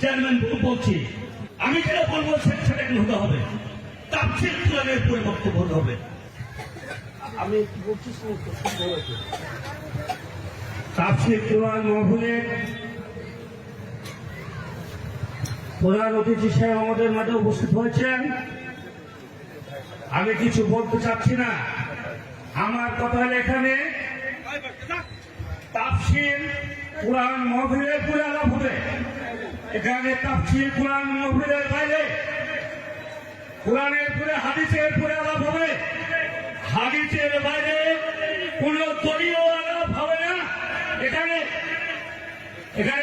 Chairman বলছি, আমি যেটা বলবো সেটা হতে হবে, তাফসীর কোরআনের পরে বক্তব্য হতে হবে। আমি বলছি তাফসীর কোরআন মাহফিলে প্রধান অতিথি সাহেব আমাদের মাঝে উপস্থিত হয়েছেন। আমি কিছু বলতে চাচ্ছি না, আমার কথা হলো এখানে তাফসীর কোরআন মাহফিলের পরে আলাপ হবে। এখানে তাফসীর কোরআন মাহফিলের বাইরে কোরআনের পরে হাদিসের পরে আলাপ হবে। হাদিসের বাইরে কোন দলীয় আলাপ হবে না। এখানে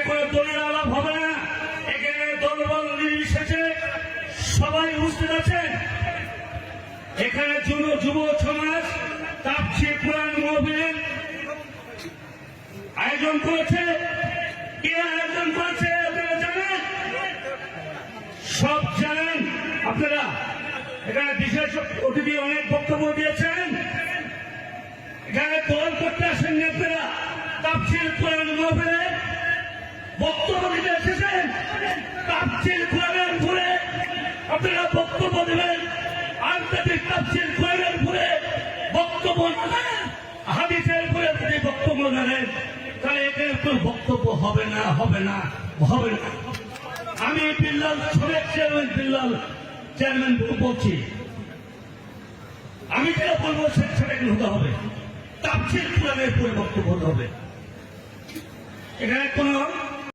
কোন দলীয় আলাপ হবে না। এখানে দলবল নির্বিশেষে সবাই উপস্থিত আছেন। এখানে যুব সমাজ তাফসীর কোরআন মাহফিলের আয়োজন করেছে। কে আয়োজন করেছে আপনারা জানেন? সব জানেন আপনারা। এখানে বিশেষ অতিথি অনেক বক্তব্য দিয়েছেন। এখানে দল করতে আসেন আপনারা। তাফসীর কোরআন মাহফিলে বক্তব্য দিতে এসেছেন। তাফসীর কোরআনের উপরে আপনারা বক্তব্য দেবেন। আন্তর্জাতিক তাফসীর কোরআনের উপরে বক্তব্য নেবেন। হাদিসের উপরে যদি বক্তব্য নেন তাহলে এখানে কোনো বক্তব্য হবে না। আমি বিল্লাল সাবেক চেয়ারম্যান বলছি, আমি যেটা বলবো সেটা হতে হবে, তাফসীর কোরআনের পরে বক্তব্য হতে হবে। এখানে কোন